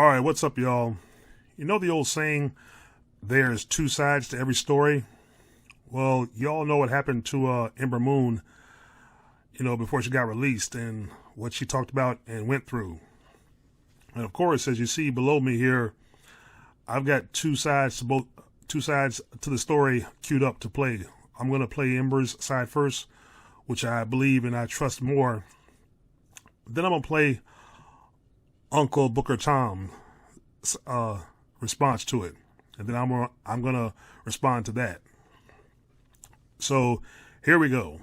All right, what's up, y'all? You know the old saying, there's two sides to every story? Well, y'all know what happened to Ember Moon, before she got released and what she talked about and went through. And of course, as you see below me here, I've got two sides to the story queued up to play. I'm going to play Ember's side first, which I believe and I trust more. Then I'm going to play Uncle Booker Tom's response to it. And then I'm going to respond to that. So here we go.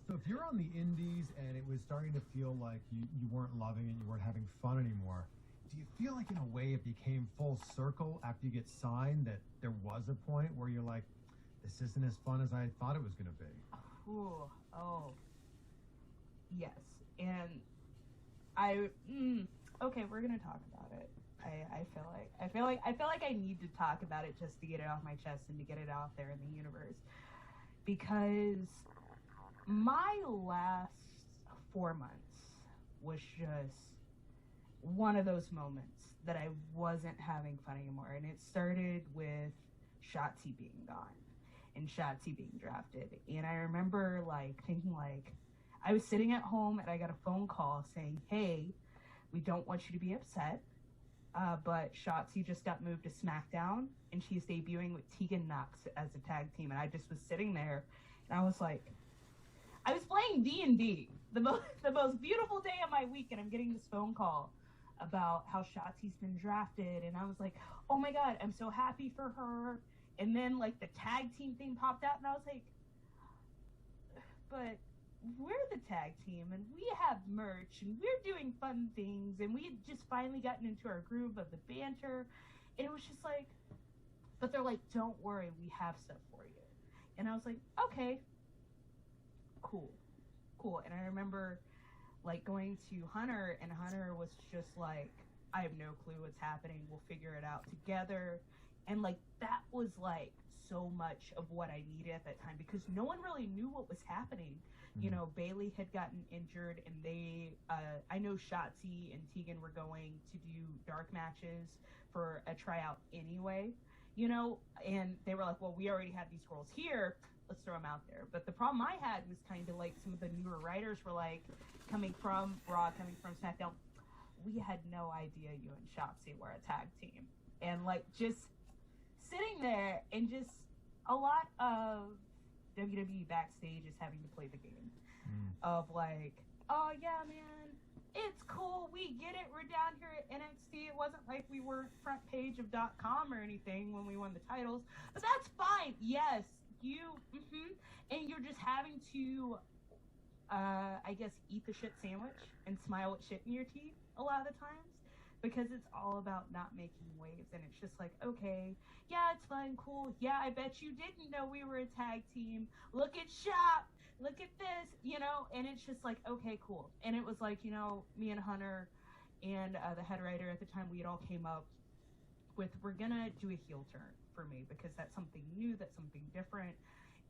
So if you're on the indies and it was starting to feel like you weren't loving it, you weren't having fun anymore, do you feel like in a way it became full circle after you get signed, that there was a point where you're like, this isn't as fun as I thought it was going to be? Ooh, oh, yes. And okay, we're gonna talk about it. I feel like I need to talk about it just to get it off my chest and to get it out there in the universe, because my last 4 months was just one of those moments that I wasn't having fun anymore, and it started with Shotz being gone and Shotz being drafted. And I remember thinking I was sitting at home and I got a phone call saying, hey, we don't want you to be upset, but Shotzi just got moved to SmackDown and she's debuting with Tegan Knox as a tag team. And I just was sitting there and I was playing D&D, the most beautiful day of my week, and I'm getting this phone call about how Shotzi's been drafted, and I was like, oh my god, I'm so happy for her. And then the tag team thing popped out and I was like, but we're the tag team and we have merch and we're doing fun things and we had just finally gotten into our groove of the banter, and it was just but they're like, don't worry, we have stuff for you. And I was like, okay, cool. And I remember going to Hunter, and Hunter was just like, I have no clue what's happening, we'll figure it out together. And that was so much of what I needed at that time, because no one really knew what was happening. Bailey had gotten injured, and I know Shotzi and Tegan were going to do dark matches for a tryout anyway, and they were like, well, we already have these girls here, let's throw them out there. But the problem I had was kind of some of the newer writers were coming from Raw, coming from SmackDown, we had no idea you and Shotzi were a tag team. And just sitting there, and just a lot of WWE backstage is having to play the game of oh yeah, man, it's cool, we get it, we're down here at NXT. It wasn't like we were front page of .com or anything when we won the titles, but that's fine. Yes, and you're just having to I guess eat the shit sandwich and smile with shit in your teeth a lot of the times, because it's all about not making waves. And it's just okay, yeah, it's fun, cool, yeah, I bet you didn't know we were a tag team, look at Shop, look at this, and it's just okay, cool. And it was me and Hunter and the head writer at the time, we had all came up with, we're gonna do a heel turn for me, because that's something new, that's something different.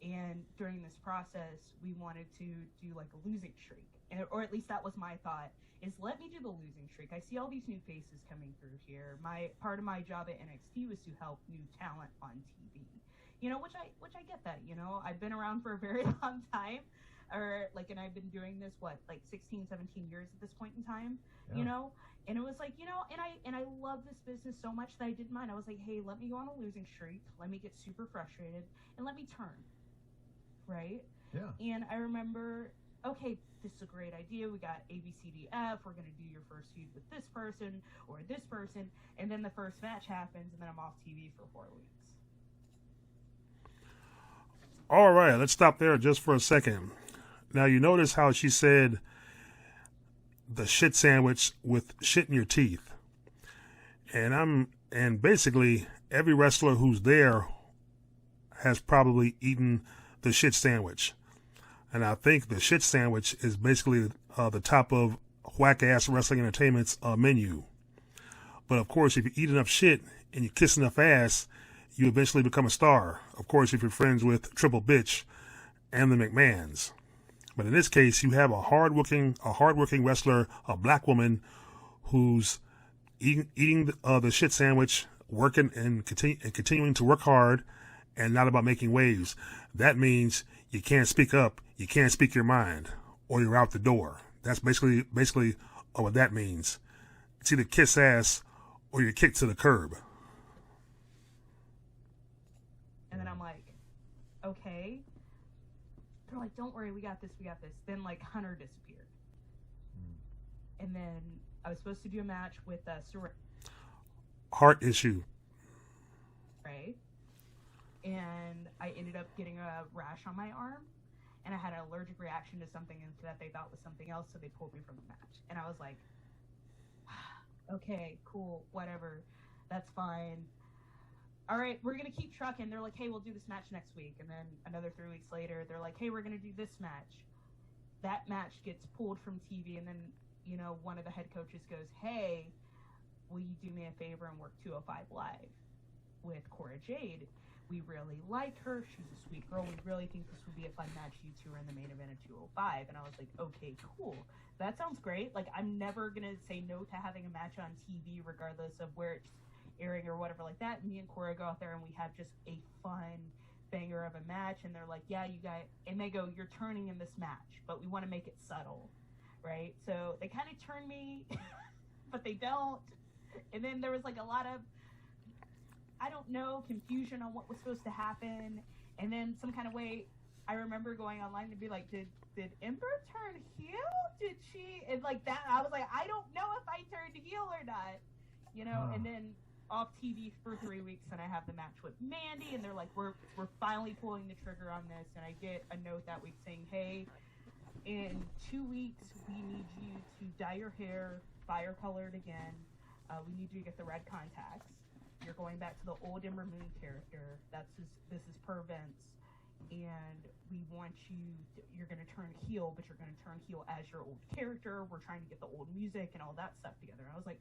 And during this process, we wanted to do a losing streak, or at least that was my thought, is let me do the losing streak. I see all these new faces coming through here. Part of my job at NXT was to help new talent on TV, which I get that. I've been around for a very long time, and I've been doing this 16, 17 years at this point in time, Yeah. And it was and I love this business so much that I didn't mind. I was like, hey, let me go on a losing streak, let me get super frustrated, and let me turn, right? Yeah. And I remember, okay, this is a great idea, we got ABCDF, we're going to do your first feud with this person or this person, and then the first match happens, and then I'm off TV for 4 weeks. All right, let's stop there just for a second. Now, you notice how she said the shit sandwich with shit in your teeth. And basically every wrestler who's there has probably eaten the shit sandwich. And I think the shit sandwich is basically the top of whack-ass wrestling entertainment's menu. But of course, if you eat enough shit and you kiss enough ass, you eventually become a star. Of course, if you're friends with Triple Bitch and the McMahons. But in this case, you have a hardworking wrestler, a black woman, who's eating the shit sandwich, working and continuing to work hard, and not about making waves. That means you can't speak up, you can't speak your mind, or you're out the door. That's basically what that means. It's either kiss ass or you're kicked to the curb. And then I'm like, okay. They're like, don't worry, we got this. Then like Hunter disappeared. And then I was supposed to do a match with Saray. Heart issue. Right. And I ended up getting a rash on my arm, and I had an allergic reaction to something that they thought was something else, so they pulled me from the match. And I was like, okay, cool, whatever, that's fine. All right, we're going to keep trucking. They're like, hey, we'll do this match next week. And then another 3 weeks later, they're like, hey, we're going to do this match. That match gets pulled from TV, and then, you know, one of the head coaches goes, hey, will you do me a favor and work 205 Live with Cora Jade? We really like her. She's a sweet girl. We really think this would be a fun match. You two are in the main event of 205. And I was like, okay, cool. That sounds great. Like, I'm never going to say no to having a match on TV, regardless of where it's airing or whatever like that. Me and Cora go out there and we have just a fun banger of a match. And they're like, yeah, you guys, and they go, you're turning in this match, but we want to make it subtle, right? So they kind of turn me, but they don't. And then there was like a lot of, I don't know, confusion on what was supposed to happen. And then some kind of way, I remember going online to be like, did Ember turn heel? Did she? And like that, I was like, I don't know if I turned heel or not, you know. And then off TV for 3 weeks, and I have the match with Mandy, and they're like, we're finally pulling the trigger on this. And I get a note that week saying, hey, in 2 weeks, we need you to dye your hair fire colored again. We need you to get the red contacts. You're going back to the old Ember Moon character. This is per Vince. And we want you're going to turn heel, but you're going to turn heel as your old character. We're trying to get the old music and all that stuff together. And I was like,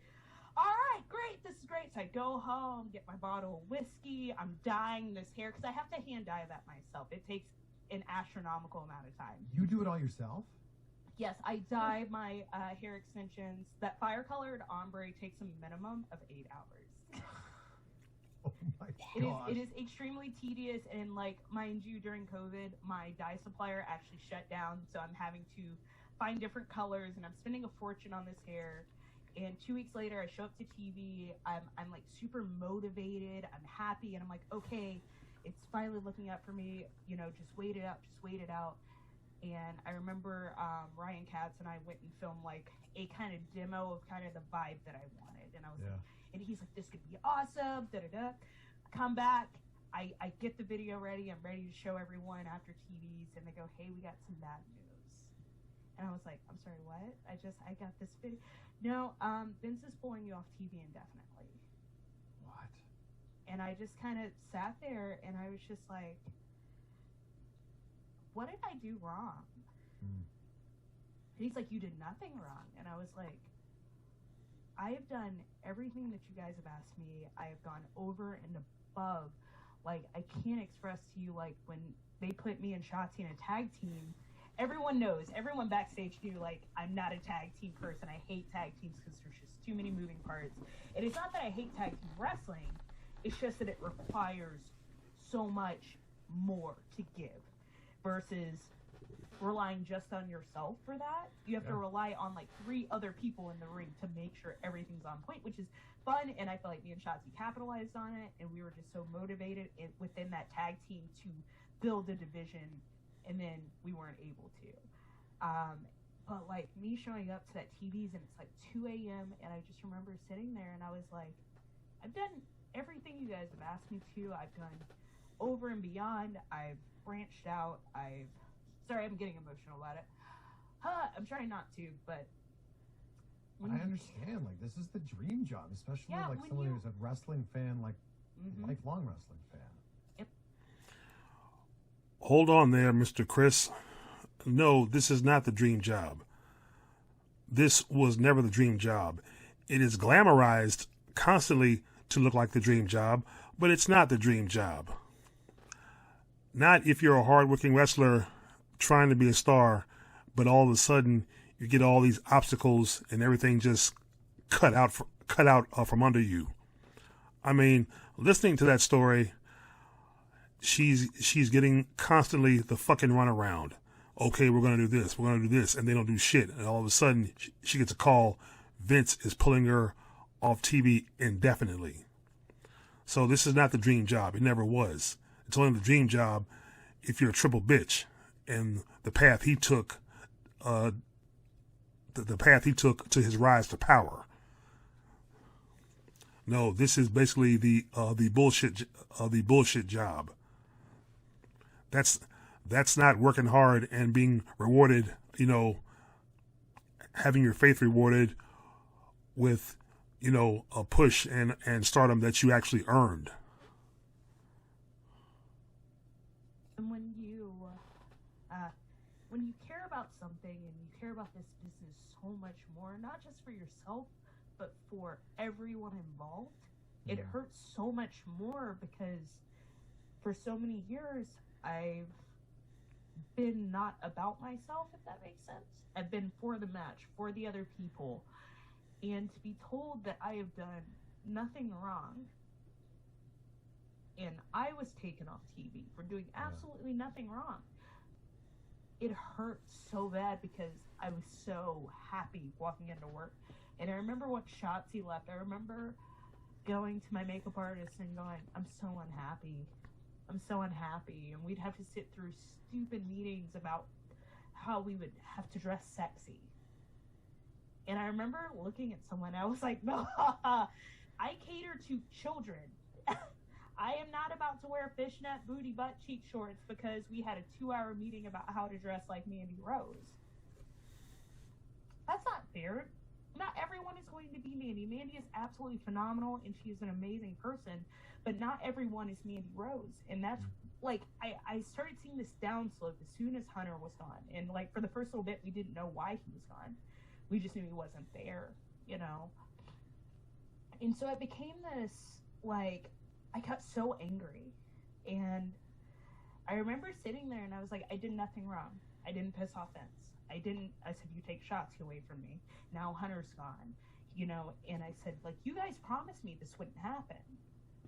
all right, great. This is great. So I go home, get my bottle of whiskey. I'm dyeing this hair because I have to hand dye that myself. It takes an astronomical amount of time. You do it all yourself? Yes, I dye my hair extensions. That fire-colored ombre takes a minimum of 8 hours. Oh my gosh. It is extremely tedious, and like, mind you, during COVID, my dye supplier actually shut down, so I'm having to find different colors, and I'm spending a fortune on this hair. And 2 weeks later, I show up to TV. I'm like super motivated. I'm happy, and I'm like, okay, it's finally looking up for me. You know, just wait it out. And I remember Ryan Katz and I went and filmed like a kind of demo of kind of the vibe that I wanted. And I was like, and he's like, this could be awesome, da-da-da. Come back. I get the video ready. I'm ready to show everyone after TVs. And they go, hey, we got some bad news. And I was like, I'm sorry, what? I got this video. No, Vince is pulling you off TV indefinitely. What? And I just kind of sat there and I was just like, what did I do wrong? And he's like, you did nothing wrong. And I was like, I have done everything that you guys have asked me. I have gone over and above. Like, I can't express to you, like, when they put me and Shotz in a tag team, everyone knows, everyone backstage knew, like, I'm not a tag team person. I hate tag teams because there's just too many moving parts. And it's not that I hate tag team wrestling. It's just that it requires so much more to give versus relying just on yourself for that. You have to rely on like 3 other people in the ring to make sure everything's on point, which is fun. And I feel like me and Shotzi capitalized on it, and we were just so motivated within that tag team to build a division, and then we weren't able to. But like me showing up to that TVs and it's like 2 a.m. and I just remember sitting there and I was like, I've done everything you guys have asked me to. I've done over and beyond. I've branched out. Sorry, I'm getting emotional about it. I'm trying not to, but I understand. Like, this is the dream job, especially like when someone who's a wrestling fan, like lifelong wrestling fan. Yep. Hold on there, Mr. Chris. No, this is not the dream job. This was never the dream job. It is glamorized constantly to look like the dream job, but it's not the dream job. Not if you're a hardworking wrestler trying to be a star, but all of a sudden you get all these obstacles and everything just cut out from under you. I mean, listening to that story, she's getting constantly the fucking runaround. Okay, we're gonna do this, and they don't do shit, and all of a sudden she gets a call. Vince is pulling her off TV indefinitely. So this is not the dream job. It never was. It's only the dream job if you're a triple bitch, and the path he took, the path he took to his rise to power. No, this is basically the bullshit job. That's not working hard and being rewarded, having your faith rewarded with, a push and stardom that you actually earned. And when you care about something and you care about this business so much more, not just for yourself, but for everyone involved, it hurts so much more because for so many years I've been not about myself, if that makes sense. I've been for the match, for the other people, and to be told that I have done nothing wrong and I was taken off TV for doing absolutely nothing wrong, it hurt so bad because I was so happy walking into work. And I remember when Shotz left, I remember going to my makeup artist and going, I'm so unhappy. And we'd have to sit through stupid meetings about how we would have to dress sexy. And I remember looking at someone, I was like, no, I cater to children. I am not about to wear fishnet booty butt cheek shorts because we had a 2-hour meeting about how to dress like Mandy Rose. That's not fair. Not everyone is going to be Mandy. Mandy is absolutely phenomenal and she is an amazing person, but not everyone is Mandy Rose. And that's like, I started seeing this downslope as soon as Hunter was gone. And like for the first little bit, we didn't know why he was gone. We just knew he wasn't there, And so it became this, like, I got so angry. And I remember sitting there and I was like, I did nothing wrong. I didn't piss off Vince. I said, you take Shotz away from me. Now Hunter's gone, and I said, like, you guys promised me this wouldn't happen.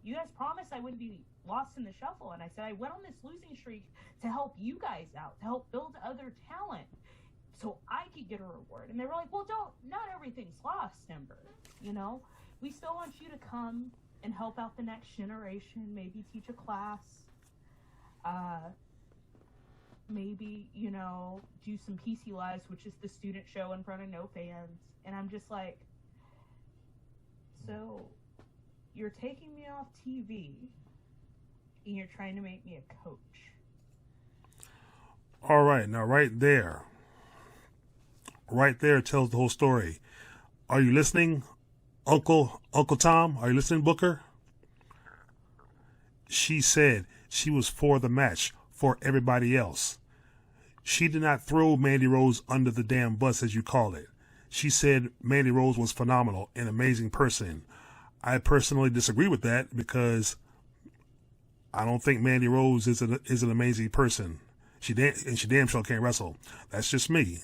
You guys promised I wouldn't be lost in the shuffle. And I said, I went on this losing streak to help you guys out, to help build other talent so I could get a reward. And they were like, well, not everything's lost, Ember. We still want you to come and help out the next generation, maybe teach a class, maybe, do some PC Lives, which is the student show in front of no fans. And I'm just like, so you're taking me off TV and you're trying to make me a coach. All right. Now, right there tells the whole story. Are you listening, Uncle Tom? Are you listening, Booker? She said she was for the match, for everybody else. She did not throw Mandy Rose under the damn bus, as you call it. She said Mandy Rose was phenomenal, an amazing person. I personally disagree with that because I don't think Mandy Rose is an amazing person. She damn sure can't wrestle. That's just me.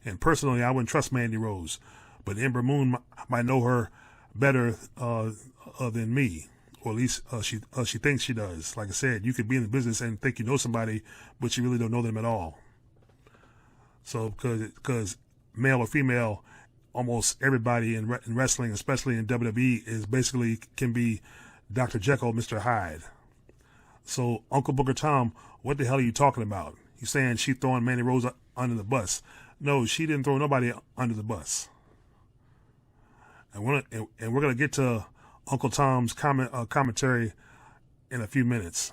And personally, I wouldn't trust Mandy Rose, but Ember Moon might know her better than me, or at least she thinks she does. Like I said, you could be in the business and think you know somebody, but you really don't know them at all. So, because male or female, almost everybody in wrestling, especially in WWE, is basically can be Dr. Jekyll, Mr. Hyde. So, Uncle Booker Tom, what the hell are you talking about? You saying she throwing Mandy Rose under the bus? No, she didn't throw nobody under the bus. And we're gonna get to Uncle Tom's commentary in a few minutes.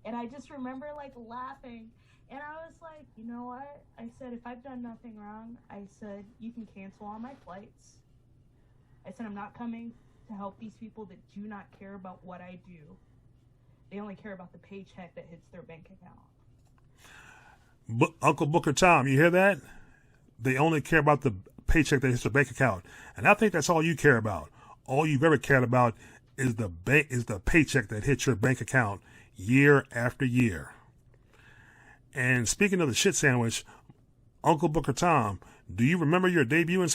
And I just remember like laughing, and I was like, you know what? I said, if I've done nothing wrong, I said, you can cancel all my flights. I said, I'm not coming to help these people that do not care about what I do. They only care about the paycheck that hits their bank account. Uncle Booker Tom, you hear that? They only care about the paycheck that hits their bank account. And I think that's all you care about. All you've ever cared about is the paycheck that hits your bank account year after year. And speaking of the shit sandwich, Uncle Booker Tom, do you remember your debut on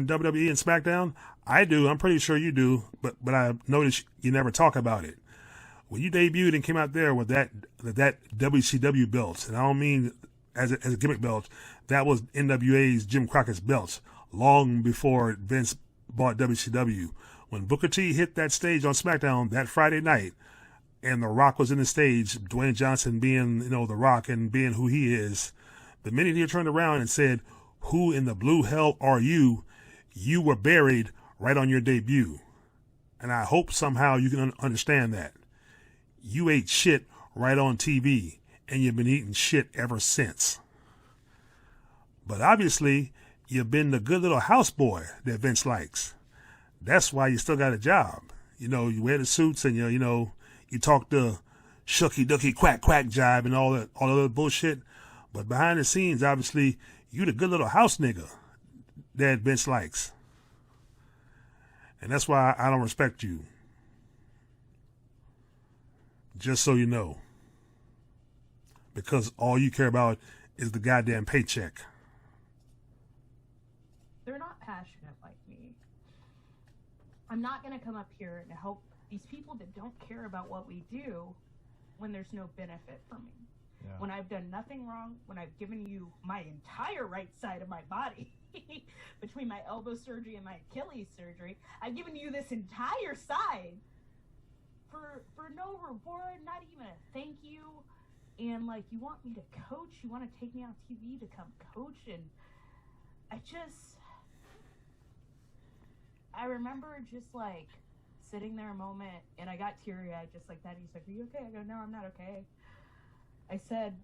WWE and SmackDown? I do. I'm pretty sure you do, but I noticed you never talk about it. When you debuted and came out there with that WCW belt, and I don't mean as a gimmick belt, that was NWA's Jim Crockett's belt long before Vince bought WCW. When Booker T hit that stage on SmackDown that Friday night, and The Rock was in the stage, Dwayne Johnson being, The Rock and being who he is, the minute he turned around and said, "Who in the blue hell are you?" you were buried right on your debut. And I hope somehow you can understand that. You ate shit right on TV, and you've been eating shit ever since. But obviously, you've been the good little houseboy that Vince likes. That's why you still got a job. You wear the suits and you talk the shucky ducky quack quack jive and all that other bullshit. But behind the scenes, obviously, you the good little house nigga that Vince likes. And that's why I don't respect you. Just so you know. Because all you care about is the goddamn paycheck. They're not passionate like me. I'm not going to come up here and help these people that don't care about what we do when there's no benefit for me. Yeah. When I've done nothing wrong, when I've given you my entire right side of my body, between my elbow surgery and my Achilles surgery, I've given you this entire side for no reward, not even a thank you. And you want me to coach, you want to take me on TV to come coach, and I remember just sitting there a moment, and I got teary-eyed just like that. He's like, "Are you okay?" I go, "No, I'm not okay." I said,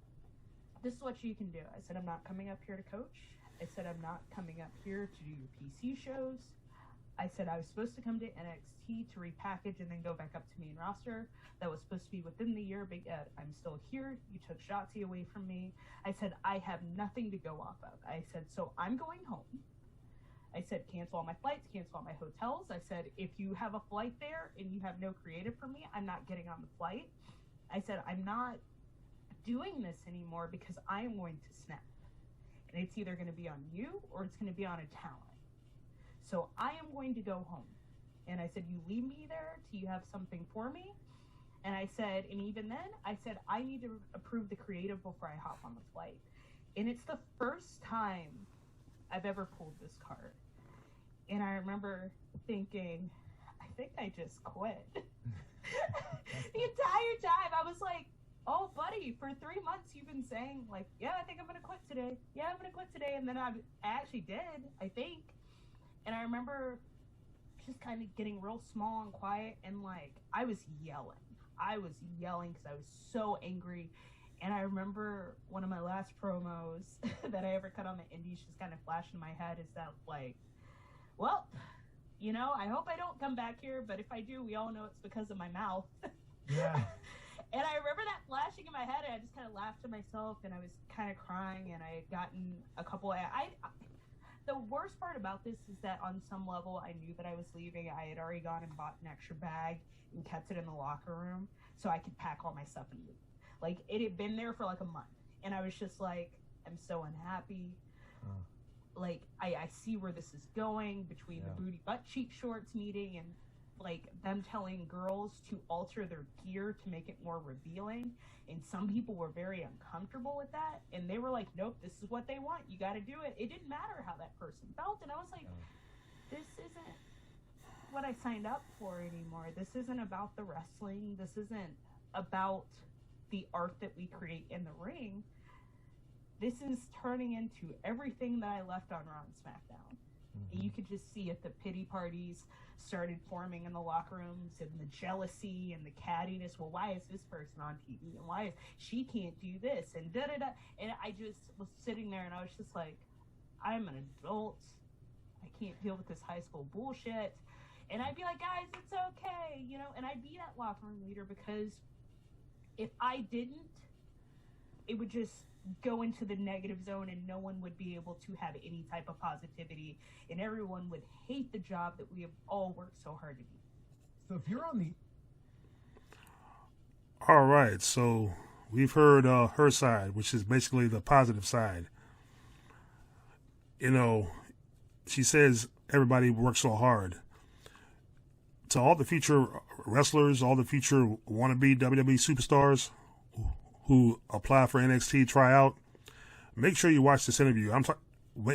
"This is what you can do." I said, "I'm not coming up here to coach." I said, "I'm not coming up here to do your PC shows." I said, "I was supposed to come to NXT to repackage and then go back up to main roster. That was supposed to be within the year, but yet I'm still here. You took Shotzi away from me." I said, "I have nothing to go off of." I said, "So I'm going home." I said, "Cancel all my flights, cancel all my hotels." I said, "If you have a flight there and you have no creative for me, I'm not getting on the flight." I said, "I'm not doing this anymore because I am going to snap. And it's either going to be on you or it's going to be on a talent. So I am going to go home." And I said, "You leave me there till you have something for me." And I said, and even then, I said, "I need to approve the creative before I hop on the flight." And it's the first time I've ever pulled this card. And I remember thinking, I think I just quit. The entire time I was like, "Oh, buddy, for 3 months you've been saying yeah, I think I'm going to quit today. Yeah, I'm going to quit today." And then I actually did, I think. And I remember just kind of getting real small and quiet, and I was yelling. I was yelling because I was so angry. And I remember one of my last promos that I ever cut on the indies just kind of flashed in my head is that well, I hope I don't come back here, but if I do, we all know it's because of my mouth. Yeah. And I remember that flashing in my head, and I just kind of laughed to myself, and I was kind of crying, and I had gotten a couple the worst part about this is that on some level, I knew that I was leaving. I had already gone and bought an extra bag and kept it in the locker room so I could pack all my stuff and leave. It had been there for a month, and I was just I'm so unhappy. I see where this is going between the booty butt cheek shorts meeting and them telling girls to alter their gear to make it more revealing, and some people were very uncomfortable with that, and they were like, "Nope, this is what they want, you got to do it." It didn't matter how that person felt, and I was like, this isn't what I signed up for anymore. This isn't about the wrestling. This isn't about the art that we create in the ring. This is turning into everything that I left on Raw and SmackDown. And you could just see it. The pity parties started forming in the locker rooms, and the jealousy and the cattiness. Well, why is this person on TV? And why is she can't do this? And da-da-da. And I just was sitting there, and I was just like, I'm an adult. I can't deal with this high school bullshit. And I'd be like, "Guys, it's okay," and I'd be that locker room leader, because if I didn't, it would just go into the negative zone, and no one would be able to have any type of positivity, and everyone would hate the job that we have all worked so hard to do. So if you're on the... All right, so we've heard her side, which is basically the positive side. you know, she says everybody works so hard. To all the future wrestlers, all the future wannabe WWE superstars who apply for NXT tryout, make sure you watch this interview.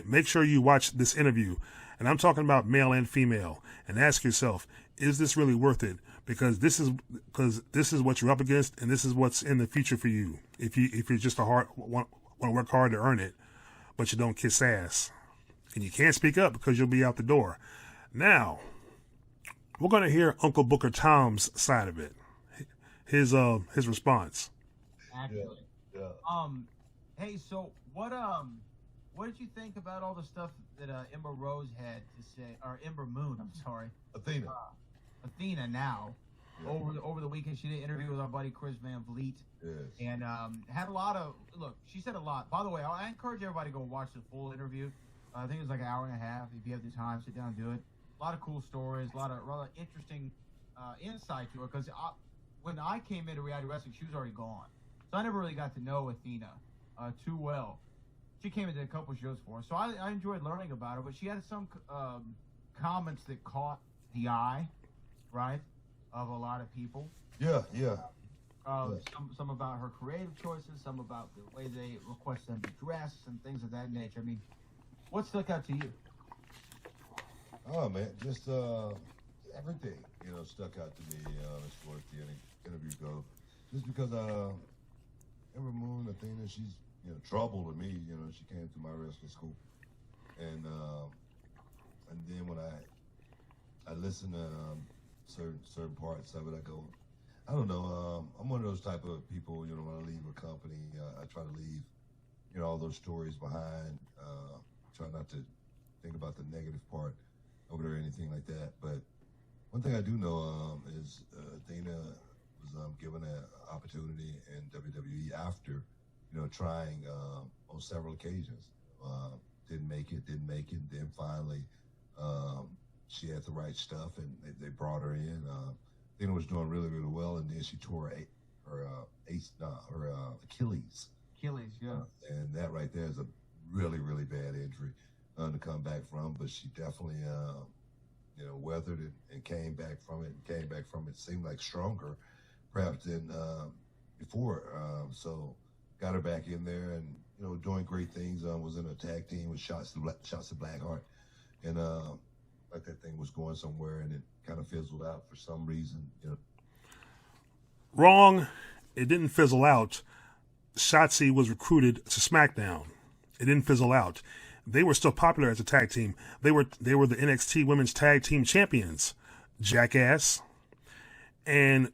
Make sure you watch this interview, and I'm talking about male and female, and ask yourself, is this really worth it? Because this is what you're up against, and this is what's in the future for you. If you're just want to work hard to earn it, but you don't kiss ass, and you can't speak up because you'll be out the door. Now, we're going to hear Uncle Booker Tom's side of it, his response. Actually, hey, so what did you think about all the stuff that Ember Rose had to say, or Ember Moon? I'm sorry, Athena now. Yeah. Over the weekend, she did an interview with our buddy Chris Van Vliet, and had a lot of she said a lot. By the way, I encourage everybody to go watch the full interview. I think it was like an hour and a half. If you have the time, sit down and do it. A lot of cool stories, a lot of interesting insight to her. Because when I came into reality wrestling, she was already gone, so I never really got to know Athena too well. She came into a couple shows for us, so I enjoyed learning about her. But she had some comments that caught the eye, right, of a lot of people. Yeah. Some about her creative choices, some about the way they request them to dress, and things of that nature. I mean, what stuck out to you? Oh man, just everything stuck out to me as far as the interview goes. Just because Ember Moon, Athena, she's trouble to me. She came to my wrestling school, and then when I listen to certain parts of it, I go, I don't know. I'm one of those type of people. When I leave a company, I try to leave all those stories behind. Try not to think about the negative part of it or anything like that. But one thing I do know is Athena was given an opportunity in WWE after trying on several occasions. Didn't make it. Then finally, she had the right stuff, and they brought her in. Athena was doing really, really well, and then she tore her Achilles. Achilles, yeah. And that right there is a really, really bad injury to come back from. But she definitely, weathered it and came back from it. Seemed like stronger, perhaps than before. So got her back in there, and doing great things. Was in a tag team with Shotz the Blackheart, and like that thing was going somewhere, and it kind of fizzled out for some reason. Wrong. It didn't fizzle out. Shotzi was recruited to SmackDown. It didn't fizzle out. They were still popular as a tag team. They were the NXT Women's Tag Team Champions, jackass. And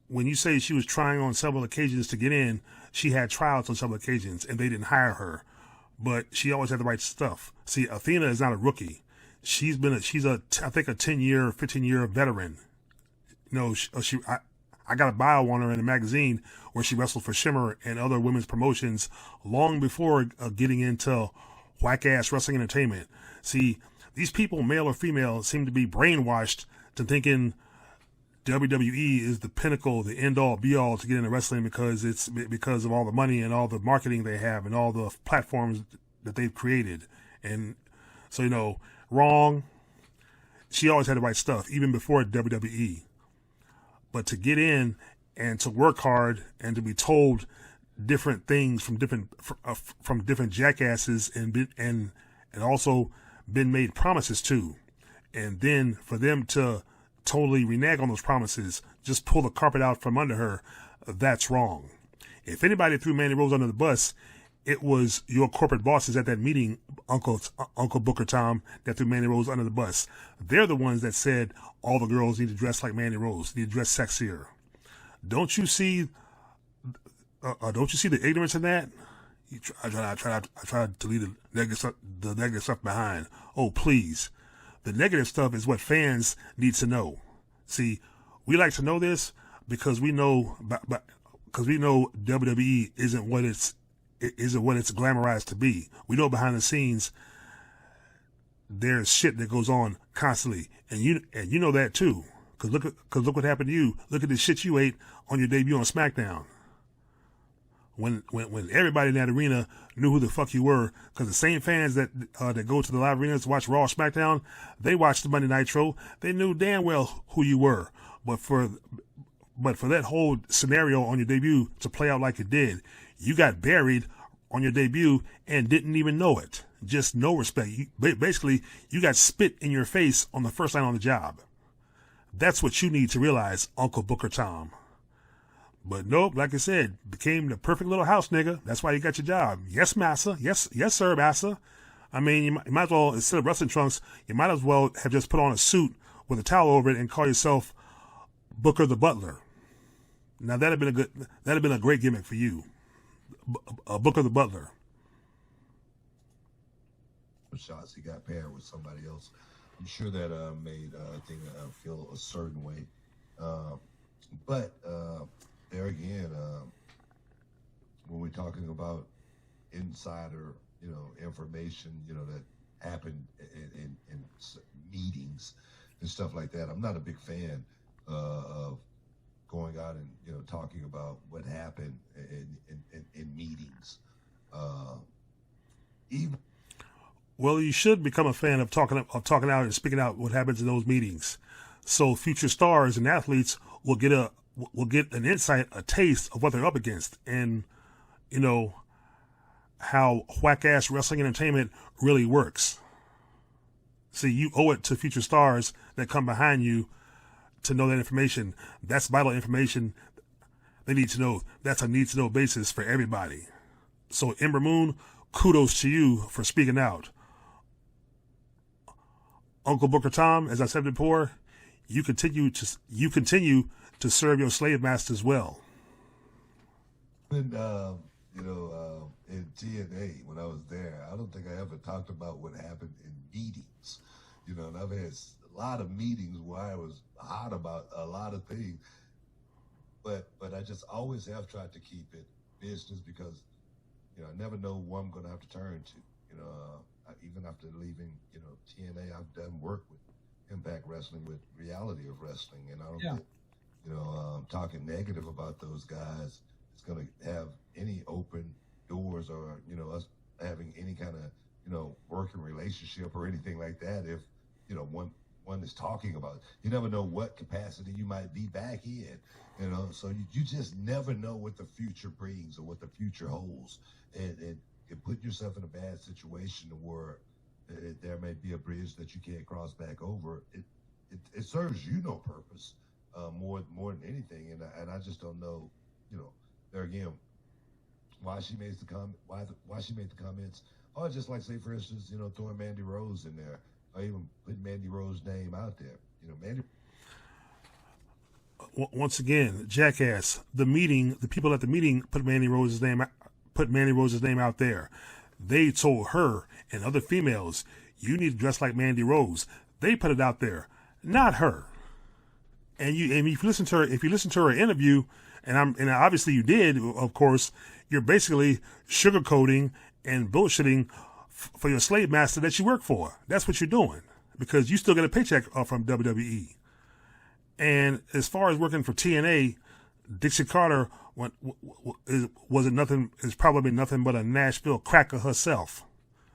when you say she was trying on several occasions to get in, she had tryouts on several occasions, and they didn't hire her. But she always had the right stuff. See, Athena is not a rookie. She's a 10-year, 15-year veteran. I got a bio on her in a magazine where she wrestled for Shimmer and other women's promotions long before getting into whack-ass wrestling entertainment. See, these people, male or female, seem to be brainwashed to thinking WWE is the pinnacle, the end-all, be-all to get into wrestling because of all the money and all the marketing they have and all the platforms that they've created. And so, wrong. She always had the right stuff, even before WWE. But to get in and to work hard and to be told different things from different jackasses and also been made promises to, and then for them to totally renege on those promises, just pull the carpet out from under her, that's wrong. If anybody threw Mandy Rose under the bus, it was your corporate bosses at that meeting, Uncle Booker Tom, that threw Mandy Rose under the bus. They're the ones that said all the girls need to dress like Mandy Rose, need to dress sexier. Don't you see the ignorance in that? I try to leave the negative stuff behind. Oh, please. The negative stuff is what fans need to know. See, we like to know this because we know WWE isn't what it's glamorized to be. We know behind the scenes there's shit that goes on constantly, and you know that too. Cause look what happened to you. Look at the shit you ate on your debut on SmackDown. when everybody in that arena knew who the fuck you were, because the same fans that go to the live arenas to watch Raw or SmackDown, they watched the Monday Nitro. They knew damn well who you were. But for that whole scenario on your debut to play out like it did, you got buried on your debut and didn't even know it. Just no respect. Basically, you got spit in your face on the first night on the job. That's what you need to realize, Uncle Booker Tom. But nope, like I said, became the perfect little house nigga. That's why you got your job. Yes, massa. Yes, sir, massa. I mean, you might as well, instead of wrestling trunks, you might as well have just put on a suit with a towel over it and call yourself Booker the Butler. Now that'd have been a great gimmick for you, Booker the Butler. Shots he got paired with somebody else. I'm sure that made Athena feel a certain way. But there again, when we're talking about insider, information, that happened in meetings and stuff like that, I'm not a big fan of going out and talking about what happened in meetings. Even Well, you should become a fan of talking out and speaking out what happens in those meetings, so future stars and athletes will get an insight, a taste of what they're up against, and how whack-ass wrestling entertainment really works. See, you owe it to future stars that come behind you to know that information. That's vital information they need to know. That's a need-to-know basis for everybody. So, Ember Moon, kudos to you for speaking out. Uncle Booker Tom, as I said before, you continue to serve your slave masters well. in TNA when I was there, I don't think I ever talked about what happened in meetings. And I've had a lot of meetings where I was hot about a lot of things, but I just always have tried to keep it business because I never know what I'm going to have to turn to. Even after leaving, TNA, I've done work with Impact Wrestling, with Reality of Wrestling, and I don't think, talking negative about those guys is going to have any open doors or, us having any kind of, working relationship or anything like that. If, one is talking about it. You never know what capacity you might be back in, so you just never know what the future brings or what the future holds. And put yourself in a bad situation where there may be a bridge that you can't cross back over. It serves you no purpose more than anything. And I just don't know, there again, why she made why she made the comments. Or just like, say, for instance, throwing Mandy Rose in there, or even putting Mandy Rose's name out there. Mandy. Once again, jackass. The people at the meeting put Mandy Rose's name out there. They told her and other females, you need to dress like Mandy Rose. They put it out there, not her. And if you listen to her interview, and obviously you did, of course, you're basically sugarcoating and bullshitting for your slave master that you work for. That's what you're doing, because you still get a paycheck from WWE. And as far as working for TNA, Dixie Carter is probably nothing but a Nashville cracker herself.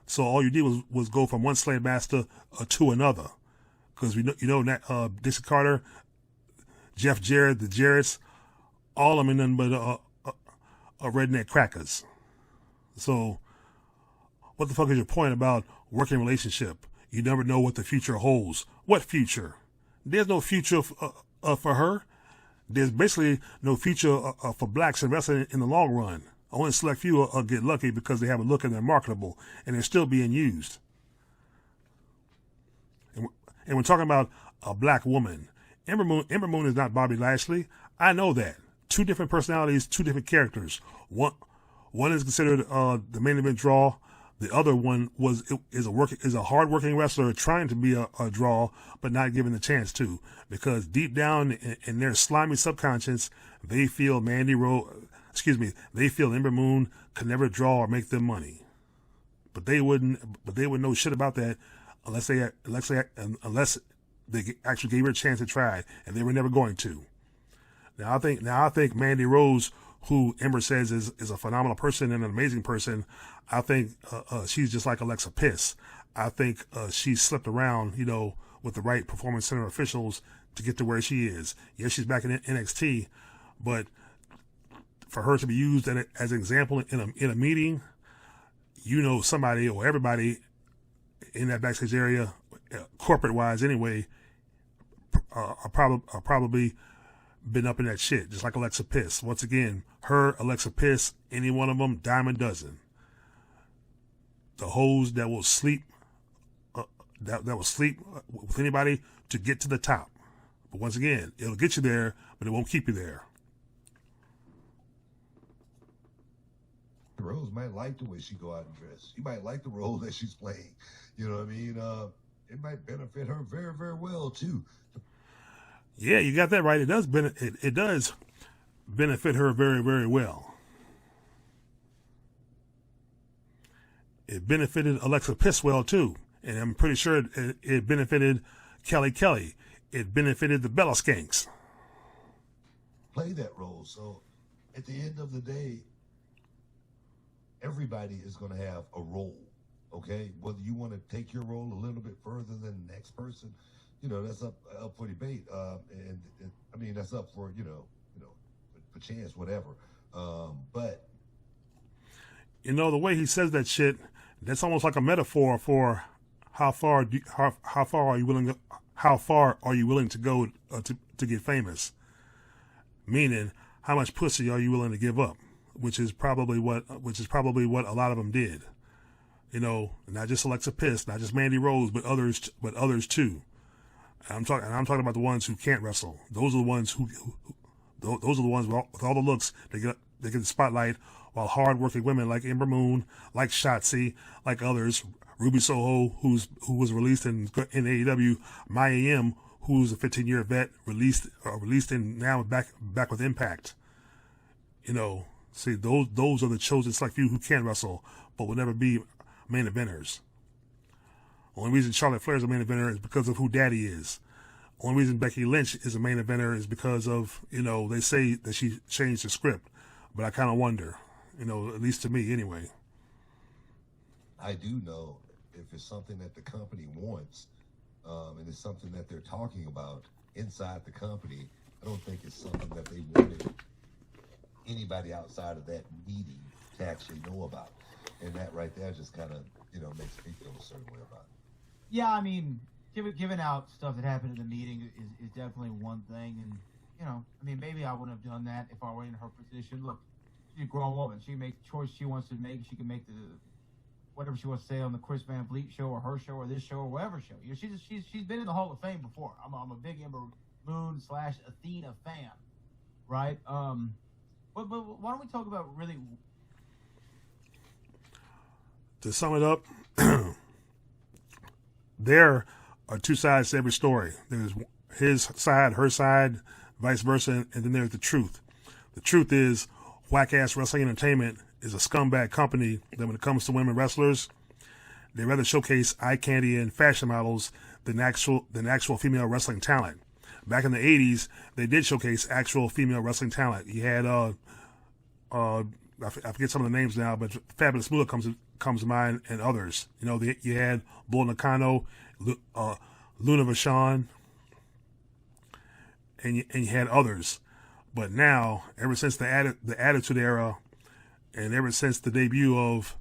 So all you did was go from one slave master to another, because Dixie Carter, Jeff Jarrett, the Jarretts, all of them ain't nothing but redneck crackers. So what the fuck is your point about working relationship? You never know what the future holds. What future? There's no future for her. There's basically no future for blacks in wrestling in the long run. Only select few will get lucky because they have a look and they're marketable, and they're still being used. And we're talking about a black woman. Ember Moon is not Bobby Lashley. I know that. Two different personalities, two different characters. One is considered the main event draw. The other one is a hard-working wrestler trying to be a draw, but not given the chance to, because deep down in their slimy subconscious, they feel they feel Ember Moon could never draw or make them money. But they wouldn't know shit about that unless they actually gave her a chance to try, and they were never going to. Now I think Mandy Rose, who Ember says is a phenomenal person and an amazing person, I think she's just like Alexa Piss. I think she slipped around, with the right performance center officials to get to where she is. Yes, she's back in NXT, but for her to be used as an example in a meeting, somebody or everybody in that backstage area, corporate wise anyway, are probably been up in that shit, just like Alexa Piss. Once again, her, Alexa Piss, any one of them, dime a dozen. The hoes that will sleep, that will sleep with anybody to get to the top. But once again, it'll get you there, but it won't keep you there. Rose might like the way she go out and dress. She might like the role that she's playing. You know what I mean? It might benefit her very, very well too. Yeah, you got that right. It does benefit her very, very well. It benefited Alexa Piss well too, and I'm pretty sure it benefited Kelly. It benefited the Bella Skanks. Play that role. So at the end of the day, everybody is going to have a role, okay? Whether you want to take your role a little bit further than the next person, that's up for debate. And I mean, that's up for, for chance, whatever. But the way he says that shit, that's almost like a metaphor for how far are you willing to go to get famous? Meaning, how much pussy are you willing to give up? Which is probably what a lot of them did. Not just Alexa Piss, not just Mandy Rose, but others too. I'm talking about the ones who can't wrestle. Those are the ones those are the ones with all the looks they get the spotlight, while hard-working women like Ember Moon, like Shotzi, like others, Ruby Soho, who was released in AEW, Maya Yim, who's a 15-year vet, released and now back with Impact. See, those are the chosen select few who can wrestle, but will never be main eventers. Only reason Charlotte Flair is a main eventer is because of who Daddy is. Only reason Becky Lynch is a main eventer is because of, they say that she changed the script. But I kind of wonder, at least to me anyway. I do know if it's something that the company wants, and it's something that they're talking about inside the company, I don't think it's something that they wanted anybody outside of that meeting to actually know about. And that right there just kind of, makes me feel a certain way about it. Yeah, I mean, giving out stuff that happened in the meeting is definitely one thing. And, maybe I wouldn't have done that if I were in her position. Look, she's a grown woman. She can make the choice she wants to make. She can make whatever she wants to say on the Chris Van Vliet show or her show or this show or whatever show. She's been in the Hall of Fame before. I'm a big Ember Moon / Athena fan, right? But why don't we talk about really... To sum it up, there are two sides to every story. There's his side, her side, vice versa, and then there's the truth. The truth is, Whack-Ass Wrestling Entertainment is a scumbag company that when it comes to women wrestlers, they rather showcase eye candy and fashion models than actual female wrestling talent. Back in the 80s, they did showcase actual female wrestling talent. You had, I forget some of the names now, but Fabulous Moolah comes to mind, and others. You had Bull Nakano, Luna Vachon, and you had others. But now, ever since the Attitude Era, and ever since the debut of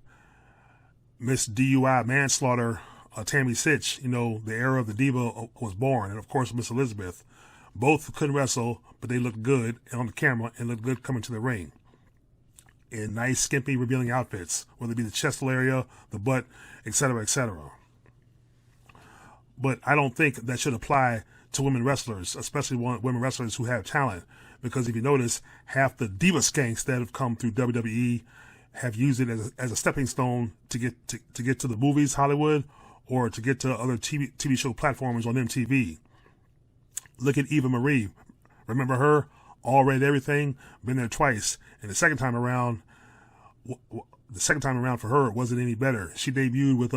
Miss DUI Manslaughter, Tammy Sitch, the era of the Diva was born, and of course Miss Elizabeth. Both couldn't wrestle, but they looked good on the camera and looked good coming to the ring in nice, skimpy, revealing outfits, whether it be the chest area, the butt, etc., etc. But I don't think that should apply to women wrestlers, especially women wrestlers who have talent, because if you notice, half the diva skanks that have come through WWE have used it as a stepping stone to get to the movies, Hollywood, or to get to other TV show platforms on MTV. Look at Eva Marie. Remember her? All Red Everything, been there twice. And the second time around for her, it wasn't any better. She debuted with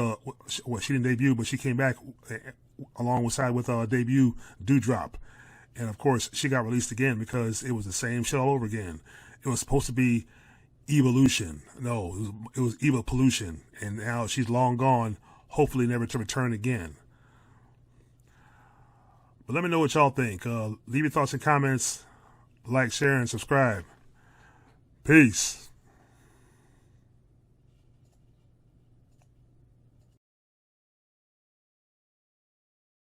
she didn't debut, but she came back alongside with debut Dewdrop. And of course, she got released again because it was the same shit all over again. it was supposed to be evolution. No, it was evolution, and now she's long gone. Hopefully, never to return again. But let me know what y'all think. Leave your thoughts and comments. Like, share, and subscribe. Peace.